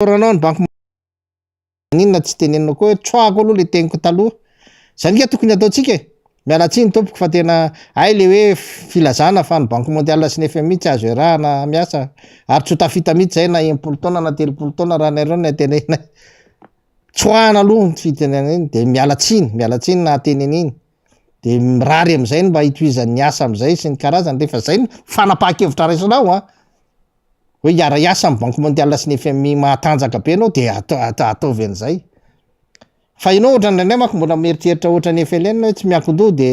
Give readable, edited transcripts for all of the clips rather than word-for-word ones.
Ranao ny banky inona tsy tenenina koa troako aloha le teniko taloha zany ke tokony ataotsika miala tsiny tompoko fa tena ay le hoe filazana fa ny banque mondiale sy ny FMI tsy azo iarahana miasa ary tsy ho tafita mihitsy zay na 10 taona na 30 taona raha nareo ny tenena tsoahana aloha ny fitenena iny de miala tsiny na teneniny de mirary am'izay mba hitohizan'ny asa am'izay sy ny karazany rehefa zay fanapahan-kevitra raisinao hoe iara-iasa amin'ny banque mondiale sy ny FMI mahatanjaka be anao de ataovy an'izay fa ianao ohatran'indray manko mbola mieritreritra ohatran'ny FLN hoe tsy miankin-doha de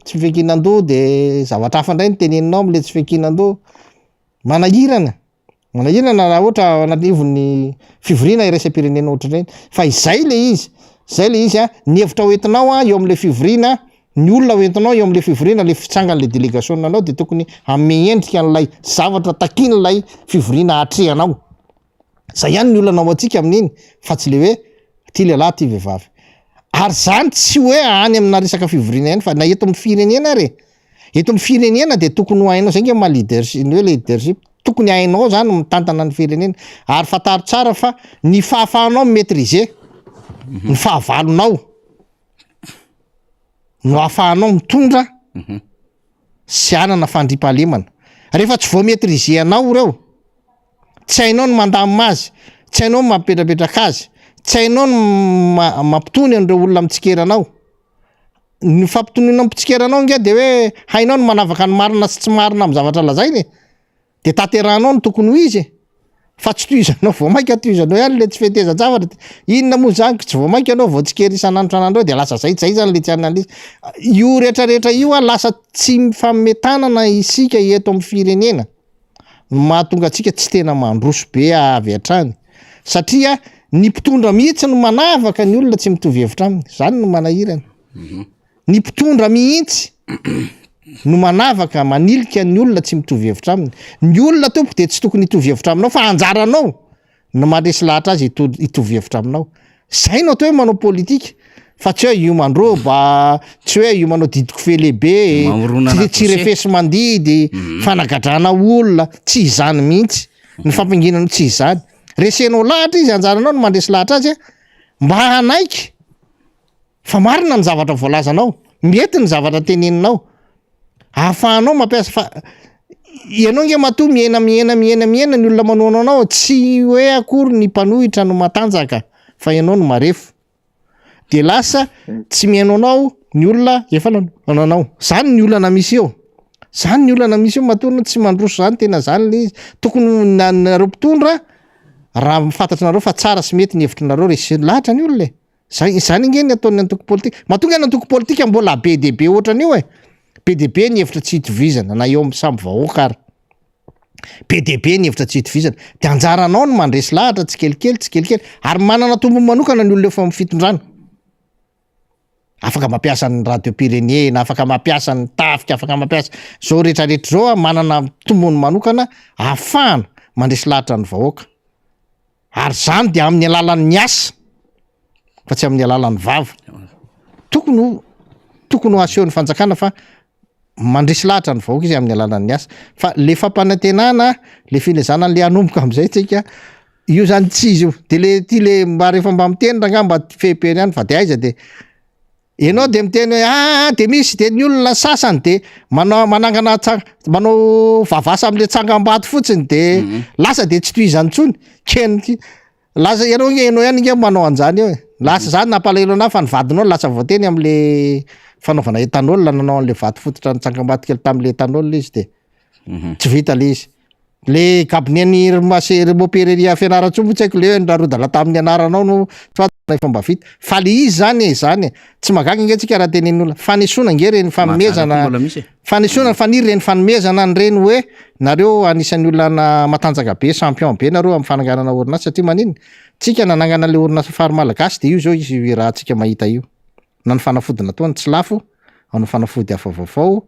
tsy fekinan-doha de zavatra hafa indray ny teneninao am'le tsy fekinan-doha manahirana raha ohatra ananivon'ny fivorina iraisam-pirenena ohatran'ireny fa izay le izy ny hevitra hoentinao eo am'le fivorina ny olona hoentinao eo am'le fivorina le fitsangan'le délégation anao de tokony ame endrika an'lay zavatra takin'lay fivorina atrehanao zay ihany ny olana ao atsika amin'iny fa tsy le hoe ty lehilahy ty vehivavy ary zany tsy hoe any amina resaka fivorina ihany fa na eto amin'ny firenena eto amin'ny firenena de tokony ho hainao zay nge ma leadership ny hoe leadership tokony hainao zany mitantana ny firenena ary fataro tsara fa ny fahafahanao maîtriser ny fahavalonao no ahafahanao mitondra sy anana fandriampahalemana rehefa tsy vao maîtriser anao reo tsy hainao ny mandamina azy tsy hainao ny mampipetrapetraka azy tsy hainao ny mampitony an'ireo olona mitsikeranao ny fampitoniana mpitsikeranao nge de hoe hainao ny manavaka ny marina sy tsy marina amin'ny zavatra lazainy de tanterahanao ny tokony ho izy fa tsy tohizanao vao mainka tohizanao ihany le tsy feteza-javatra inona moa zany tsy vao mainka anao vao tsikery isan'andro tranandro de lasa zay zany le tsy anan'izy io rehetrarehetra io lasa tsy mifammetanana isika eto amin'ny firenena mahatonga atsika tsy tena mandroso be avy hatrany satria ny mpitondra mihitsy no manavaka ny olona tsy mitovy hevitra aminy zany no manahirana ny mpitondra mihitsy no manavaka manilika ny olona tsy mitovy hevitra aminy ny olona tompo de tsy tokony hitovy hevitra aminao fa anjaranao no mandresy lahatra azy hitovy hevitra aminao zay no atao hoe manao politika fa tsy hoe io mandroba tsy hoe io manao didiko fe lehibe tsy refesy mandidy fanagadrana olona tsy izany mihitsy ny fampianginana tsy izany resenao lahatra izy anjaranao no mandresy lahatra azy mba hanaiky fa marina ny zavatra voalazanao mety ny zavatra teneninao ahafahanao mampiasa fa ianao nge matoa miena ny olona manoana anao tsy hoe akory ny mpanohitra no matanjaka fa ianao no marefo de lasa tsy mihaino anao ny olona efa nanao zany ny olana misy eo matoa tsy mandroso zany tena zany le izy tokony nareo mpitondra raha mifantatranareo fa tsara sy mety ny hevitrinareo resy lahatra ny olona zany nge ny ataony antoko politika matonga ny antoko politika mbola be de be ohatran'io be de be ny hevitra tsy hitovizana na eo amin'ny samby vahoaka ary be de be ny hevitra tsy hitovizana de anjaranao no mandresy lahatra tsy kelikely ary manana tombo manokana ny olona efa mifitondrana afaka mampiasa ny radio-pirenena afaka mampiasa ny tafika afaka mampiasa zao rehetrarehetra zao manana tombony manokana ahafahana mandresy lahatra ny vahoaka ary zany de amin'ny alalan'ny asa fa tsy amin'ny alalan'ny vava tokony ho asehon'ny fanjakana fa mandresy lahatra ny vahoaka izy amin'ny alalan'ny asa fa le fampanantenana le filezana le anomboka am'izay tsika io zany tsy izy io de le mba rehefa mba miteny ranga mba fehipeny ihany fa de aiza de ianao de miteny hoe de misy de ny olona sasany de manangana manao vavasa am'le tsangam-bato fotsiny de lasa de tsy tohizany tsony lasa ianao ihany nge manao anjany eo lasa zany nampalahelo anahy fa ny vadinao lasa voateny am'le fanaovana etanol nanao an'le vato fototra ny tsangam-bato kely tam'le etanol izy de tsy vita le izy le kabineny remopereria fianaratsomo tsy haiko le hoe nrarodala tamin'ny anaranao no fomba vita fa le izy zany tsy magaga nge tsika raha tenen'olona fanesona nge reny fanomezana fanesona faniry reny fanomezana ny reny hoe nareo anisan'ny olona matanjaka be champion be nareo amin'ny fananganana orinasa satria manino tsika nanangana le orinasa fary malagasy de io zao izy raha tsika mahita io na ny fanafodina toany tsy lafo ny fanafody hafa vaovao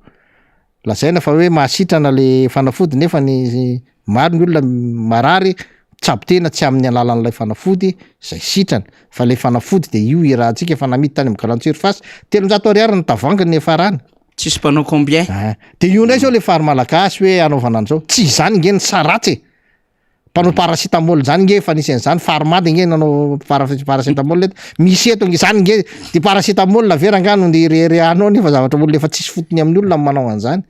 lazaina fa hoe mahasitrana le fanafody nefa ny maro ny olona marary tsabo tena tsy amin'ny alalan'ilay fanafody zay sitrana fa le fanafody de io irahantsika efa namity tany amin'ny grande surface 300 ariary ny tavanginy efa rany tsisy mpanao combien de io ndray zao le fary malagasy hoe anaovana an'izao tsy izany nge ny saratsy mpanao paracétamol zany nge fa nisy an'izany farmady nge nanao paracétamol misy eto nge zany nge de paracétamol verangano ny rehanao nefa zavatra olona efa tsisy fotony amin'ny olona manao an'izany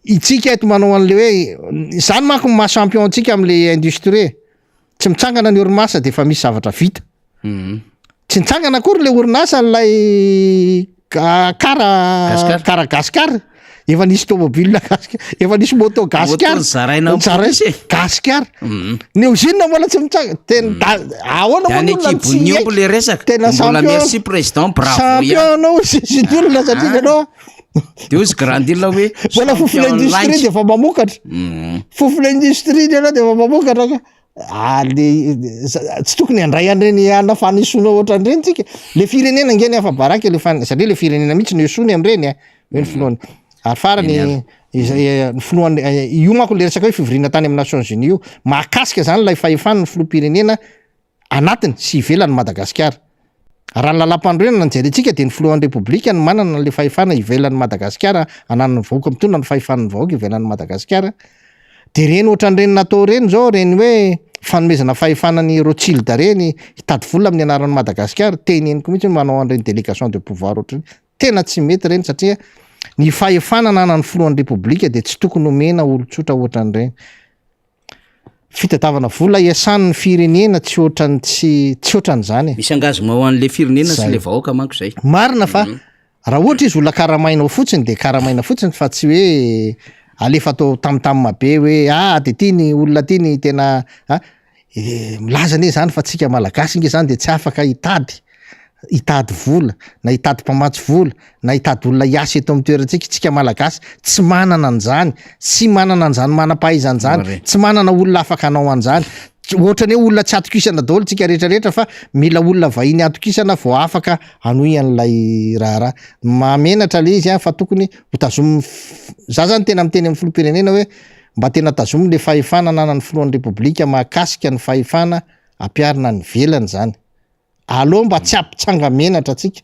itsika eto manao an'le hoe zany manko ma champion tsika am'le industrie tsy mitsangana ny orinasa de efa misy zavatra vita tsy mitsangana akory le orinasa n'lay kara gasikara efa nisy tomobile efa nisy moto gasikara gasikara ny usine mbola tsy mitsanga tena ahoana le resaka tena mbola merci président bravo champion anao sy olona satria anao de ozy grandila hoe mbola fofona industrie de efa mamokatra fofona industrie anao de efa mamokatra le tsy tokony andray an'ireny anafana isona ohatra an'ireny tsika le firenena ngeny afa baraka le satria le firenena mihitsy no isony amin'ireny hoe ny filoany ary farany ny filoany io manko le resaka hoe fivorina tany amin'ny Nations Unies io mahakasika zany lay fahefana ny filoham-pirenena anatiny sy ivelany Madagasikara raha ny lalam-pandroena nanjerentsika de ny filohan'ny repoblika ny manana le fahefana ivelan'ny Madagasikara ananany vahoaka mitondra ny fahefan'ny vahoaka ivelan'ny Madagasikara de reny ohatran'ireny natao reny zao reny hoe fanomezana fahefanany Rothschild reny hitady vola amin'ny anaran'ny Madagasikara teneniko mihitsy manao an'ireny délégation de pouvoir ohatrany tena tsy mety reny satria ny fahefana ananany filohan'ny repoblika de tsy tokony omena olon-tsotra ohatran'ireny fitadiavana vola iasan'ny firenena tsy ohatran' tsy ohatran'izany misy angazona ho an'le firenena sy le vahoaka manko zay marina fa raha ohatra izy olona karamaina fotsiny de karamaina fotsiny fa tsy hoe alefa atao tamtamma be hoe de tiany olona tiany tena milaza ne zany fa tsika malagasy nge zany de tsy afaka hitady vola na hitady mpamatsy vola na hitady olona hiasa eto amin'ny toerantsika tsika malagasy tsy manana an'izany sy manana an'izany manam-pahaizan'izany tsy manana olona afaka anao an'izany ohatrany hoe olona tsy atokisana daholo tsika rehetrarehetra fa mila olona vahiny atokisana vao afaka anoy an'lay raharaha mamenatra le izy fa tokony ho tazomy za zany tena miteny amin'ny filoham-pirenena hoe mba tena tazomy le fahefana nanany filohan'ny repoblika mahakasika ny fahefana ampiarina ny velany zany aloha mba tsy ampitsanga menatra tsika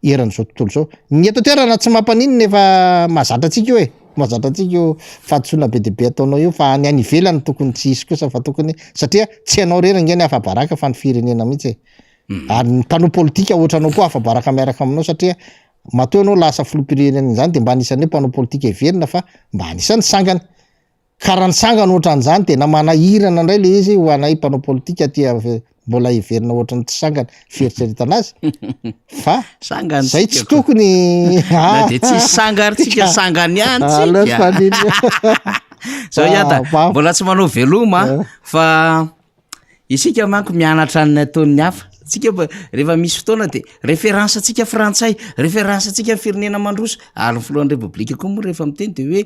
eran'izao tontolo zao ny eto toerana tsy mampanino nefa mahazatra tsika io mahazatra atsika io fahadisoana be de be ataonao io fa ny any ivelany tokony tsy isy kosa fa tokony satria tsy anao rera ngeny afa-baraka fa ny firenena mihitsy ary ny mpanao politika ohatranao koa afa-baraka miaraka aminao satria matoa anao lasa filoham-pirenena zany de mba anisany hoe mpanao politika iverina fa mba anisany sangana karaha ny sangana ohatran'izany tena manahirana indray le izy ho anay mpanao politika tia mbola iverina ohatrany tsy sangana fieritreretanazy fa sangana zay tsy tokony de tsy sangaritsika sangany ihany zao iata mbola tsy manao veloma fa isika manko mianatra ny ataon'ny hafa tsika rehefa misy fotoana de référence atsika frantsay référence atsika firenena mandroso ary ny filohan'ny repoblika koa moa rehefa miteny de hoe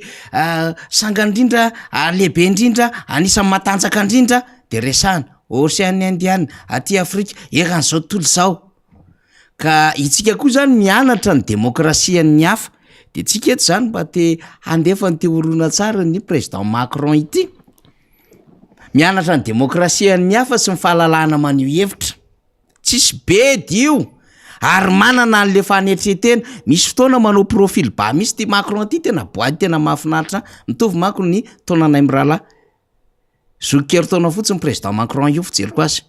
sangana indrindra lehibe indrindra anisan'ny matanjaka indrindra de resahana Oceany Indiana aty Afrika ekan'izao tontolo zao ka itsika koa zany mianatra ny demokrasian'ny hafa de tsika eto zany mba te handefa ny teorona tsara ny président Macron ity mianatra ny demokrasian'ny hafa sy ny fahalalahana maneho hevitra tsisy be dio ary manana an'le fanetretena misy fotoana manao profil ba misy ty Macron ty tena boady tena mahafinaritra mitovy manko ny taonanay mirala zokero taona fotsiny président Macron io fijeriko azy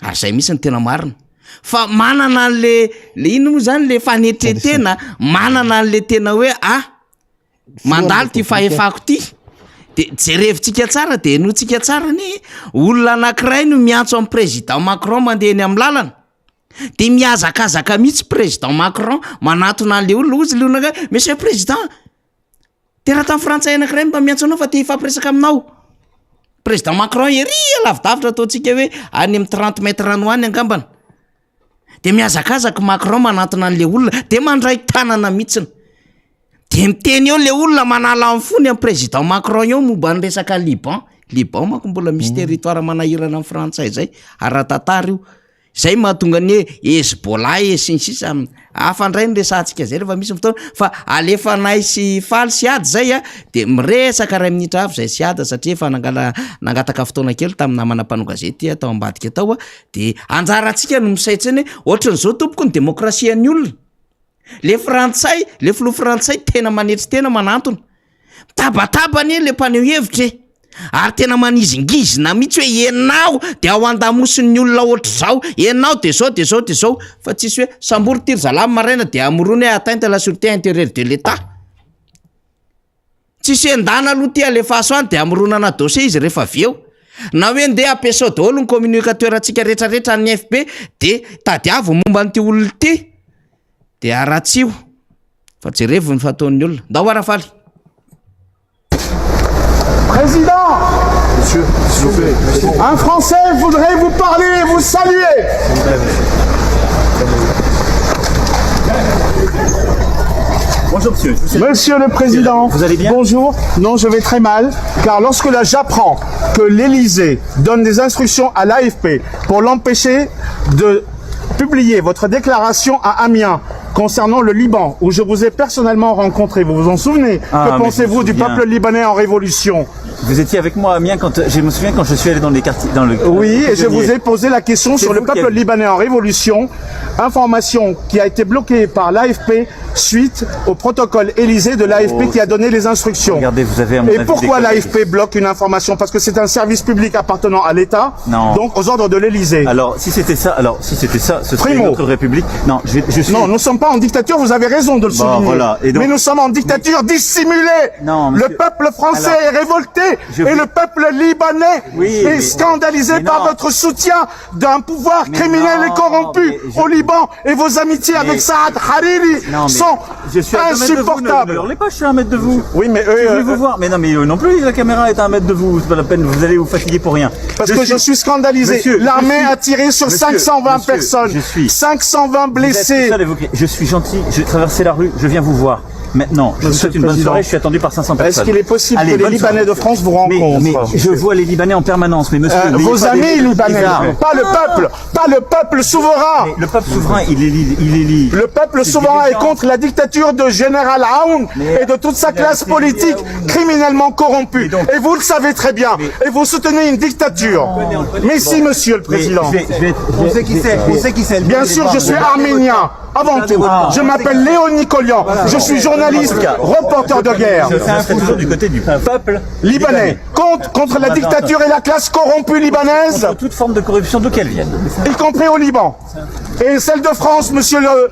ary zay misy ny tena marina fa manana an'le ino moa zany le fanetretena manana an'le tena hoe mandalo ty fahefako ty de jerevitsika tsara de notsika tsara ny olona anankiray no miantso amin'ny président Macron mandeha eny amin'ny lalana de miazakazaka mihitsy président Macron manatona an'le olona ozy le olona monsieur président tena tamin'ny frantsay anankiray mba miantso anao fa te hifampiresaka aminao président Macron ery lavidavitra ataontsika hoe any amin'ny 30 mètres rano any angambana de miazakazaka Macron manatona an'le olona de mandray tanana mihitsiny de miteny eo le olona manala amin'ny fony amin'ny président Macron eo momba ny resaka Liban manko mbola misy territoire manahirana amin'ny frantsay zay ara-tantara io zay mahatonga ny Hezbollah sinsisa afandray ny resantsika zay rehefa misy fotoana fa alefa nay sy faly sy ady zay de miresaka ray minitra avy zay sy ady satria efa nangataka fotoana kely tamin'ny namana mpanao gazety tao ambadika tao de anjaratsika no misaitsany ohatran'izao tompoko ny demokrasian'ny olona le frantsay le filoha frantsay tena manetry tena manantona tabatabany le mpaneho hevitra ary tena manizingizina mihitsy hoe enao de ao an-damosiny olona ohatr' zao, enao de zao de zao de zao, fa tsisy hoe sambory tiry zalamy maraina de amorony hoe atteinte à la sûreté intérieure de l'État. Tsisy endana aloha ty alefaso any de amoronana dossier izy rehefa avy eo. Na hoe ndeha ampiasao daholo ny communicateur-antsika rehetrarehetra ny FB de tadiavo momba n'ity olona ity de aratsio fa jerevo ny fataon'ny olona. Ndao arafaly. Président, monsieur, s'il vous plaît. Un Français voudrait vous parler et vous saluer. Bonjour monsieur. Monsieur le Président, vous allez bien? Bonjour. Non, je vais très mal, car lorsque là j'apprends que l'Élysée donne des instructions à l'AFP pour l'empêcher de publier votre déclaration à Amiens concernant le Liban, où je vous ai personnellement rencontré, vous vous en souvenez? Que pensez-vous du peuple libanais en révolution? Vous étiez avec moi à Amiens je me souviens quand je suis allé dans les quartiers, Oui, et je vous ai posé la question sur le peuple libanais en révolution, information qui a été bloquée par l'AFP suite au protocole Élysée de l'AFP qui a donné les instructions. Regardez, vous avez Et pourquoi l'AFP bloque une information? Parce que c'est un service public appartenant à l'État, donc aux ordres de l'Élysée. Alors, si c'était ça, ce serait notre République. Non, je suis... Non, nous ne sommes pas en dictature, vous avez raison de le souligner. Voilà. Et donc... Mais nous sommes en dictature dissimulée. Non, monsieur... Le peuple français est révolté et le peuple libanais est scandalisé par votre soutien d'un pouvoir criminel et corrompu au Liban. Et vos amitiés avec Saad Hariri sont insupportables. Ne hurlez pas, je suis à 1 mètre de vous. Oui, mais je voulais vous voir. Mais non, mais eux non plus, la caméra est à 1 mètre de vous. C'est pas la peine, vous allez vous fatiguer pour rien. Parce que je suis scandalisé. L'armée a tiré sur 520 personnes. 520 blessés. Je suis gentil, je vais traverser la rue, je viens vous voir. Maintenant, je vous souhaite une bonne soirée, je suis attendu par 500 personnes. Est-ce qu'il est possible que les Libanais de France vous rencontrent? Mais je vois les Libanais en permanence, mais monsieur... vos amis libanais, pas le peuple souverain. Mais le peuple souverain, il est lié. Le peuple souverain est contre la dictature de Général Aoun et de toute sa classe politique criminellement corrompue. Et vous le savez très bien. Et vous soutenez une dictature. Mais si, monsieur le Président. On sait qui c'est. Bien sûr, je suis arménien. Avant tout, je m'appelle Léon Nicolian. Je suis journaliste, reporter de guerre. Je fais toujours du côté du peuple libanais. Contre la dictature et la classe corrompue libanaise. Contre toute forme de corruption d'où qu'elle vienne. Y compris au Liban. Et celle de France, monsieur le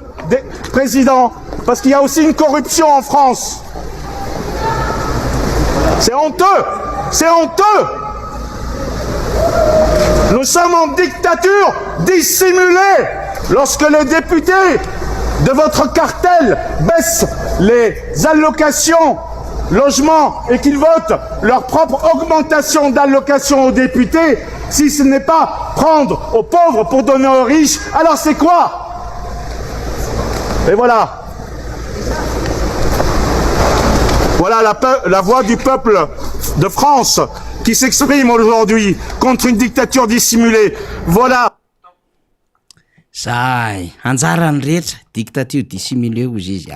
Président. Parce qu'il y a aussi une corruption en France. C'est honteux. C'est honteux. Nous sommes en dictature dissimulée. Lorsque les députés de votre cartel baissent les allocations logement et qu'ils votent leur propre augmentation d'allocations aux députés, si ce n'est pas prendre aux pauvres pour donner aux riches, alors c'est quoi? Et voilà. Voilà la voix du peuple de France qui s'exprime aujourd'hui contre une dictature dissimulée. Voilà. Zay anjarany rehetra dictature dissimulée ozy izy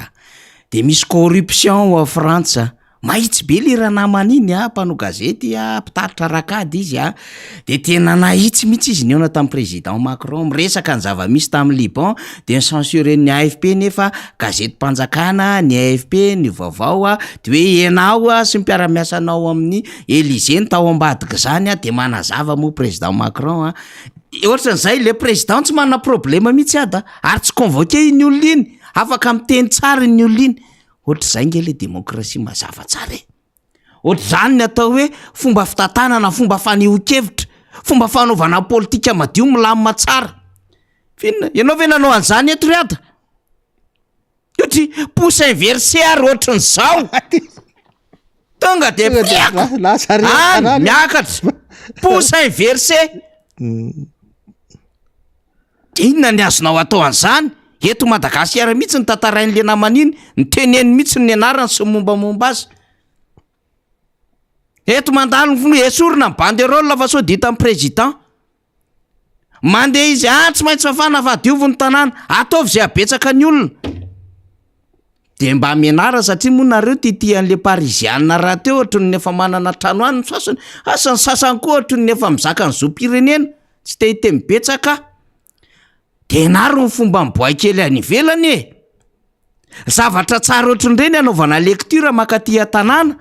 de misy corruption ao Frantsa mahitsy be le raha namana iny mpanao gazety mpitaritra rakady izy de tena nahitsy mihitsy izy niona tamin'ny président Macron miresaka ny zava-misy tamin'ny Liban de censureny AFP nefa gazety mpanjakana ny AFP ny vaovao de hoe ianao sy mpiara-miasa anao amin'ny Élysée ny tao ambadika zany de manazava mo président Macron ohatran'izay le président tsy manana problema mihitsy ary tsy convoqué iny olona iny afaka miteny tsara iny olona iny ohatr'izay nge le démocratie mazava tsara ohatr'izany ny atao hoe fomba fitantanana fomba faneho-kevitra fomba fanaovana politika madio milamina tsara finna ianao ve nanao an'izany eto ry ohatra pousse inversé ary ohatran'izao tonga de miakatra pousse inversé inona ny azonao atao an'izany eto Madagasikara mihitsy ny tantarain'le namana iny ny teneny mihitsy ny anarany sy mombamomba azy eto mandalo esorina ny banderole fa sao dita amin'ny président mandeha izy tsy maintsy fafana fa diovy ny tanàna ataovy zay abetsaka ny olona de mba mianara satria moa nareo titian'le parisianina raha teo ohatry ny efa manana trano any sasany asany sasany koa ohatry ny efa mizaka ny zoam-pirenena tsy te mibetsaka de naro ny fomba miboakely any ivelany zavatra tsara ohatr'ireny anaovana lecture makaty tanàna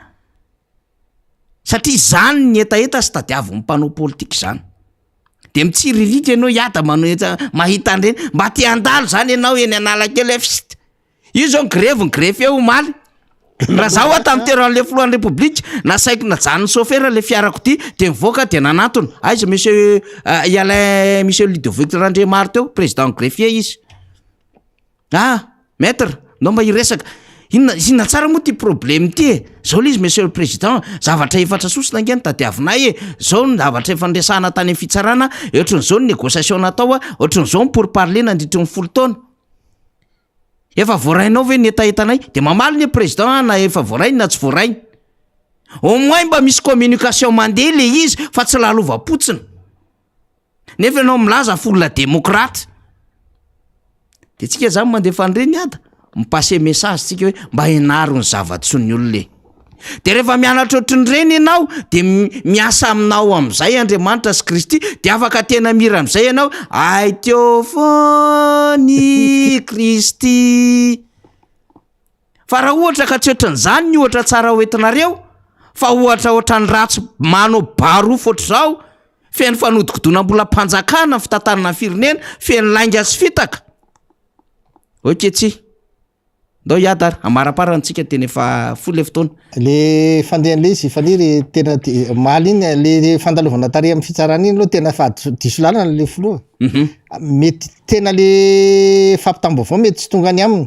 satria zany ny etaeta sy tadiavo ny mpanao politika zany. De mitsiririka ianao hiada mahita an'ireny mba te handalo zany ianao eny Analakely fst. Io zao ny grefy eo omaly. Raha zaho aho tamin'ny toeran'le filohan'ny repoblika nasaiko najanony chauffeur le fiarako ty de mivoaka de nanatony. Aiza monsieur monsieur Ludovic Randriamary teo président greffier izy. Maître, nao mba iresaka. Inona tsara moa ty problème ty e. Zao le izy monsieur le président, zavatra efatra sosina angeny tadiavinay e. Zao ny zavatra efa ndresana tany amin'ny fitsarana, ohatran'izao ny négociation natao, ohatran'izao ny pourparler nandritry ny 10 taona. Efa voarainao ve ny etaetanay? De mamaly ny président na efa voarainy na tsy voarainy. Au moins mba misy communication mandeha le izy fa tsy lalova-potsiny. Nefa ianao milaza folona démocrate. De tsika zany mandefa an'ireny ada, mipase message tsika hoe mba ianaro ny zava-tsony olona. De rehefa mianatra ohatrin'ireny ianao de miasa aminao am'izay Andriamanitra sy Kristy de afaka tena mira am'izay ianao. Ay teo foany Kristy. Fa raha ohatra ka tsy ohatran'izany ny ohatra tsara hoentinareo, fa ohatra ny ratsy manao barofo ohatr'izao, feno fanodikodonam-bolam-panjakana fitantanana firenena, feno lainga sy fitaka. Oketsy. Ndao iadara, amaraparantsika teny efa folo fotoana. Le fandehan'le izy faniry tena maly iny le fandalovana tare amin'ny fitsarana iny aloha tena fa diso lalana le foloa. Mety tena le fampitam-baovao mety tsy tonga any aminy.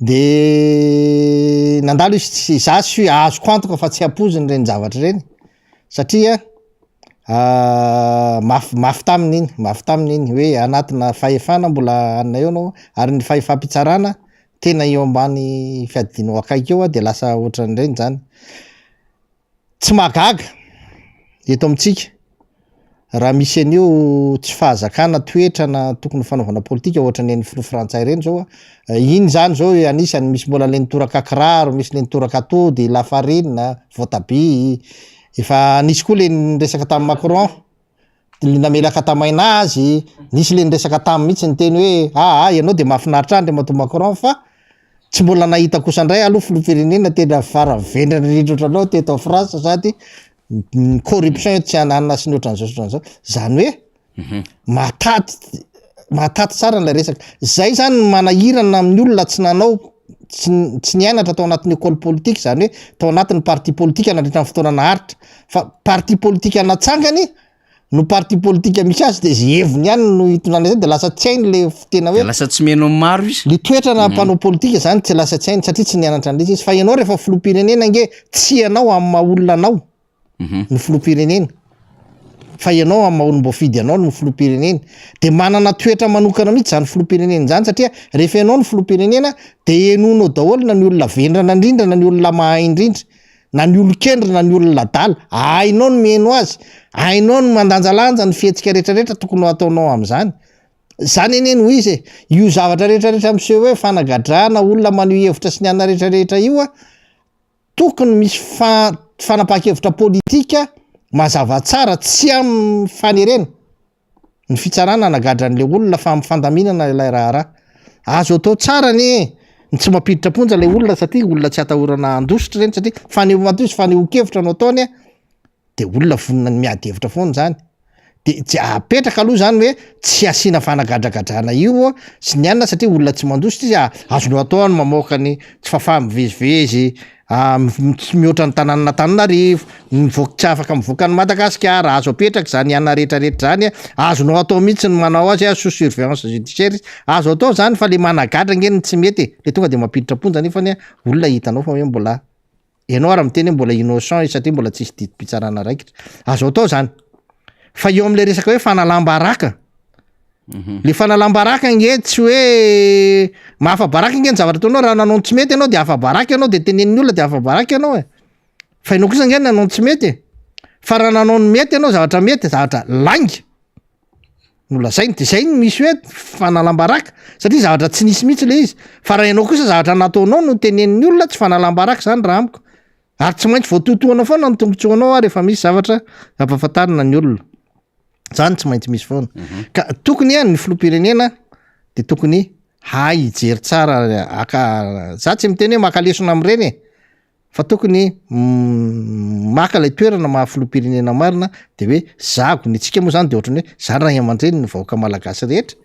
De nandalo izy za sy azoko antoka fa tsy hampoziny reny zavatra reny. Satria mafy taminy iny hoe anatina fahefana mbola anona eo anao ary ny fahefampitsarana tena eo ambany fiadinao akaiky eo de lasa ohatran'ireny zany. Tsy magaga eto amintsika raha misy an'io tsy fahazakana toetra na tokony fanaovana politika ohatran'ny filoha frantsay reny zao. Iny zany zao anisany misy mbola le nitoraka kiraro, misy le nitoraka atody, lafarina, voatabia. Efa nisy koa le niresaka tamin'ny Macron, le namelaka tamaina azy, nisy le niresaka tamin'ny mihitsy ny teny hoe ianao de mahafinaritra andry mato Macron fa tsy mbola nahita kosa ndray aloha filoham-pirenena tena faravendrana rindra ohatranao teto en France sady corruption tsy ananana sy ny ohatran'izao. Zany hoe mataty tsara n'ilay resaka. Zay zany manahirana amin'ny olona tsy nanao tsy nianatra tao anatin'ny école politique, zany hoe tao anatin'ny parti politique nandritra ny fotoana naharitra. Fa parti politique natsangany no parti politique misy azy de zay heviny ihany no hitonana zay de lasa tsy hainy le tena hoe lasa tsy meno maro izy. Le toetra na mpanao politika zany tsy lasa tsy hainy satria tsy nianatra an'ilay izy. Fa ianao rehefa filoham-pirenena nge tsy ianao amin'ny maha olona anao ny filoham-pirenena. Fa ianao amin'ny maha olom-boafidy anao ny filoham-pirenena. De manana toetra manokana mihitsy zany filoham-pirenena zany satria rehefa ianao ny filoham-pirenena de enonao daholo na ny olona vendrana indrindra na ny olona mahay indrindra. Na ny olon-kendry na ny olona ladala, hainao ny meno azy, hainao ny mandanjalanja ny fihetsika rehetrarehetra tokony ataonao am'izany. Zany eny ho izy io zavatra rehetrarehetra am'seho hoe fanagadrana olona maneho hevitra sy ny anna rehetrarehetra io tokony misy fanapaha-kevitra politika mazava tsara tsy amin'ny fanerena. Ny fitsarana anagadra an'le olona fa amin'ny fandaminana ilay raha. Azo atao tsara ny tsy mampiditra ponja le olona satria olona tsy atahorana andositra reny satria faneho matoy sy faneho kevitra no ataony de olona vonina ny miady hevitra foana zany. De tsy apetraka aloha zany hoe tsy asiana fanagadragadrana io sy ny anna satria olona tsy mandositra izy azonao atao ny mamoaka ny tsy fahafaha mivezivezy mihoatra ny tanàna Antananarivo, mivoaka tsy afaka mivoaka ny Madagasikara, azo apetraka zany anna rehetrarehetra zany azonao atao mihitsy ny manao azy sous surveillance judiciaire, azo atao zany fa le managadra ngeny tsy mety le tonga de mampiditra ponja nefany olona hitanao fa hoe mbola ianao ara miteny mbola innocent satria mbola tsisy didim-pitsarana raikitra. Azo atao zany. Fa eo am'le resaka hoe fanalam-baraka. Le fanalam-baraka nge tsy hoe mahafa-baraka nge ny zavatra ataonao raha nanao tsy mety ianao de afa-baraka ianao de tenenin'ny olona de afa-baraka ianao fa ianao kosa nge nanao tsy mety. Fa raha nanao ny mety ianao zavatra mety, zavatra lainga. No lazainy de zay misy hoe fanalam-baraka satria zavatra tsy nisy mihitsy le izy. Fa raha ianao kosa zavatra nataonao no tenenin'ny olona tsy fanalam-baraka zany raha amiko. Ary tsy maintsy voatotoana foana ny tombontsoanao rehefa misy zavatra ampahafantarina ny olona. Zany tsy maintsy misy foana. Ka tokony ny filoham-pirenena de tokony hay hijery tsara za tsy miteny hoe maka lesona am'ireny fa tokony maka lay toerana mahafiloam-pirenena marina de hoe zago ny tsika moa zany de ohatrany hoe zany raha aman-dreny ny vahoaka malagasy rehetra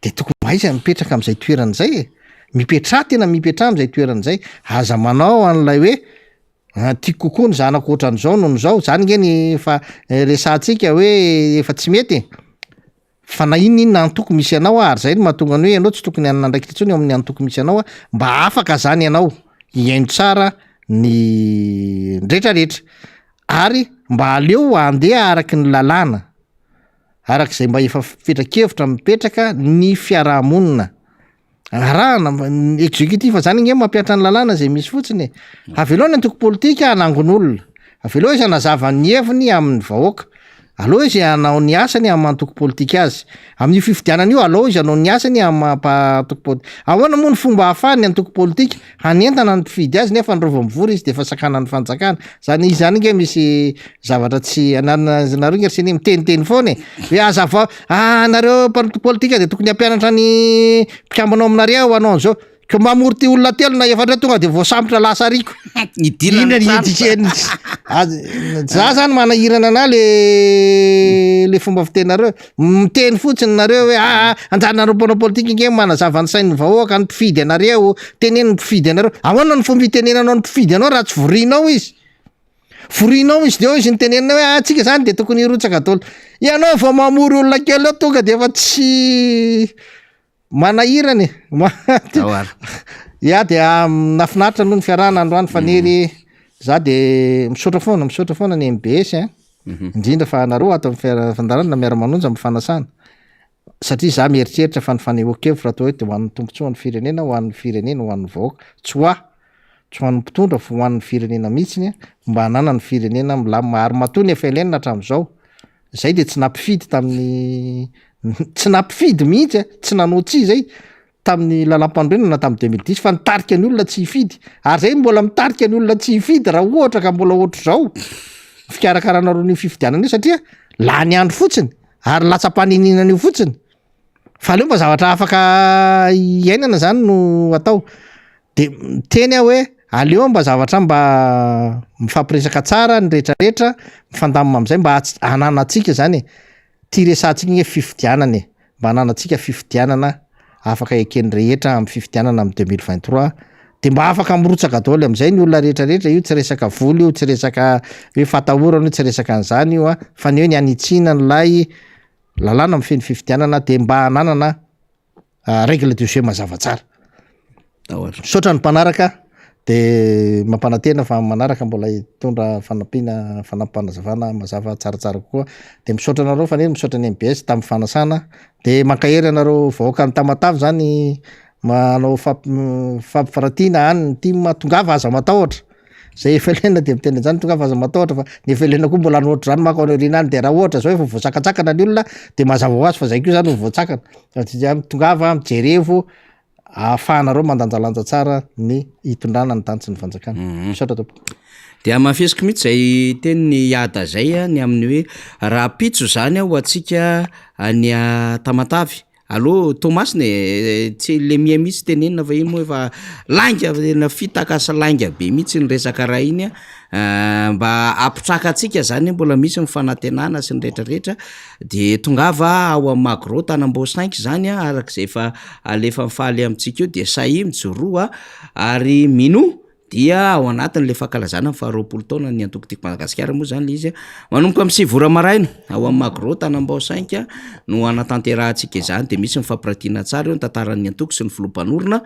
de tokony maiza mipetraka am'izay toeran'izay e mipetra tena mipetra am'izay toeran'izay aza manao an'lay hoe tiako kokoa ny zanako ohatran'izao noho n'izao zany ngeny fa resantsika hoe efa tsy mety fa na inona antoko misy anao ary zay no mahatonga ny hoe ianao tsy tokony anana ndraiky tritsony eo amin'ny antoko misy anao mba afaka zany ianao iaino tsara ny ndretrarehetra ary mba aleo andeha araky ny lalàna arak'izay mba efa fetrakevitra mipetraka ny fiarahamonina arahana exécutif zany nge mampiatra ny lalàna zay misy fotsiny avelo ny antoko politika anangon'olona avelo izy anazava ny heviny amin'ny vahoaka aloha izy anao ny asany amin'ny antoko politika azy amin'ny fifidianana io aloha izy anao ny asany amin'ny politika ahoana moa ny fomba ahafahany antoko politika hanentana ny mpifidy azy nefa ny rova mivory izy de efa sakana ny fanjakana zany nge misy zavatra tsy anareo nge rseny miteniteny foana hoe azava nareo mpantoko politika de tokony ampianatra ny mpikambana aminareo anao an'izao ko mamory ty olona telo na efatra tonga de voasambotra lasa riko za zany manahirana ana le fomba fitenareo miteny fotsiny nareo hoe anjanonareo mpanao politika nge manazava ny sain'ny vahoaka ny mpifidy anareo teneny mpifidy anareo ahoana ny fomba itenenanao ny mpifidy anao raha tsy vorinao izy de eo izy nitenenina hoe atsika zany de tokony irotsaka dolo ianao vao mamory olona kely eo tonga de efa tsy manahirany ia de nafinaritra aloha ny fiarahana androany fanery za de misaotra foana ny MBS indrindra fa nareo ato amin'ny fandarana miara-manonja amin'ny fanasana satria za mieritreritra fa ny fanehoan-kevitra atao hoe de ho an'ny tombontsoa ny firenena ho an'ny firenena ho an'ny vahoaka tsy ho an'ny mpitondra fa ho an'ny firenena mihitsiny mba hanana ny firenena milamina ary matony efa ilaina hatramin'izao zay de tsy nampifidy tamin'ny tsy nampifidy mihitsy tsy nanao tsy zay tamin'ny lalam-pandroenana tamin'ny 2010 fa nitarika ny olona tsy hifidy ary zay mbola mitarika ny olona tsy hifidy raha ohatra ka mbola ohatr'izao fikarakarana roa ny fifidianana io satria lany andro fotsiny ary latsa-paninina io fotsiny fa leo mba zavatra afaka iainana zany no atao de teny aho hoe aleo mba zavatra mba mifampiresaka tsara ny rehetrarehetra mifandamina am'izay mba ananatsika zany ty resantsika nge fifidianana mba ananatsika fifidianana afaka ekeny rehetra amin'ny fifidianana amin'ny 2023 de mba afaka mirotsaka daholo am'izay ny olona rehetrarehetra io tsy resaka voly io tsy resaka hoe fatahorana io tsy resaka an'izany io fa ny hoe ny anitsina nylay lalàna mifeny fifidianana de mba ananana règle de jeu mazava tsara saotra ny mpanaraka de mampanantena fa manaraka mbola hitondra fanampanazavana mazava tsaratsara kokoa de misaotra anareo fa misaotra ny MBS tamin'ny fanasana de mankahery anareo vahoaka ny tamatavy zany manao fampifaratiana any ny team tongava aza matahotra zay efa ilaina de miteny zany tongava aza matahotra fa ny efa ilaina koa mbola anohatra zany maka aoriana any de raha ohatra zao efa voatsakatsakana ny olona de mazava ho azy fa zay koa zany voatsakana tongava mijerevo ahafahanareo mandanjalanja tsara ny hitondrana ny tany sy ny fanjakana misaotra tompo de mahafisiko mihitsy zay teny ny iada zay ny amin'ny hoe raha pitso zany ho atsika ny tamatavy allo Tomasy tsy le mia mihitsy tenenina fa iny moa efa lainga na fitakasa lainga be mihitsy ny resaka raha iny mba apitraka atsika zany mbola misy mifanantenana sy ny rehetrarehetra de tongava ao amin'ny Magro Tanambaosainky zany arak'izay efa alefa mifaly amintsika io de Sahy mijoroa ary Mino dia ao anatin'le fankalazana faharoapolo taona ny antoko tiako Madagasikara moa zany le izy manomboka amin'ny 6 ora maraina ao amin'ny Magro Tanambaosainky no anatanterahantsika izany de misy mifampiratiana tsara eo ny tantaran'ny antoko sy ny filompanorona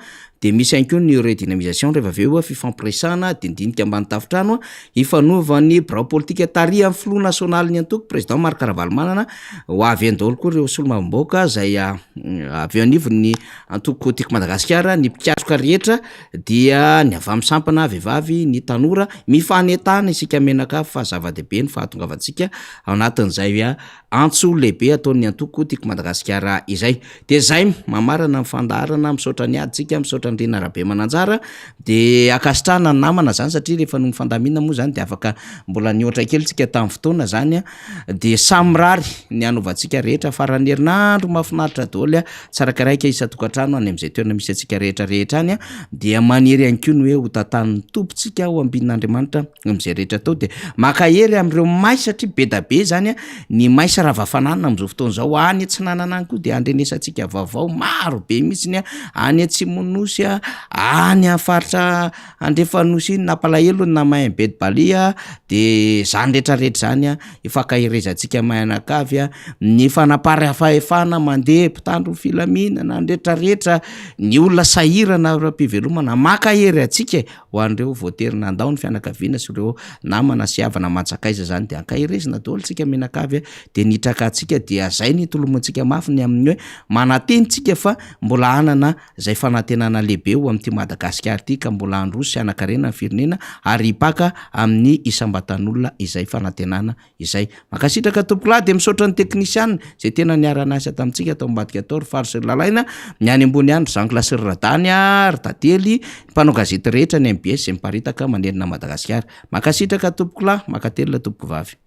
de misy ihany koa ny redynamisation rehefa avy eo fifampiresana dindinika ambany tafitrano ifanaovan'ny birao politika tary amin'ny filoha nasionaly ny antoko président Marc Ravalomanana ho avy an-daholo koa ireo solomamboaka zay avy anivon'ny antoko tiako Madagasikara ny mpikasoka rehetra dia ny avy amin'ny sampana vehivavy ny tanora mifanetana isika menaka fa zava-dehibe ny fahatongavantsika ao anatin'izay antso lehibe ataon'ny antoko tiako Madagasikara izay de zay mamarana mifandarana misaotra ny aditsika misaotra Andrena Rabe Mananjara de akasitrahana ny namana zany satria rehefa no mifandamina moa zany de afaka mbola nioatra kely tsika tamin'ny fotoana zany de samyrary ny anovantsika rehetra farany herinandro mahafinaritra daholo tsarakaraiky isa-tokantrano any am'izay toerana misy atsika rehetrarehetra any dia maniry ihany koa ny hoe ho tatan'ny tompontsika ho ambin'Andriamanitra am'izay rehetra atao de makahery am'ireo may satria be da be zany ny may saravafanana am'izao fotoana zao any Antsinanana any koa de andrenesantsika vaovao maro be mihitsy any Atsimonosy any afaritra Andrefanosy Napalahelo na may Bedebalia de zany rehetrarehetra zany ifakahirezantsika may anakavy ny fanapary hafaefana mandeha mpitandro filaminana ny rehetrarehetra ny olona sahirana ra-pivelomana makahery atsika ho an'ireo voatery nandao ny fianakaviana sy ireo namana sy havana matsakaiza zany de ankahirezina daholo tsika menakavy de nitraka atsika dia zay ny tolomontsika mafy ny amin'ny hoe manatentsika fa mbola anana zay fanantenana lehibe ho amin'ity Madagasikara ity ka mbola androso sy anakarena ny firenena ary hipaka amin'ny isam-batan'olona izay fanantenana izay makasitraka tompolahy de misaotra ny teknisiana zay tena niarana asa tamintsika atao ambadika atao ry farisy lalaina ny any ambony any Jean-Claude Radany ry Tately mpanao gazety rehetra ny MBS zay miparitaka manerina Madagasikara makasitraka tompolahy makatelina tompoko vavy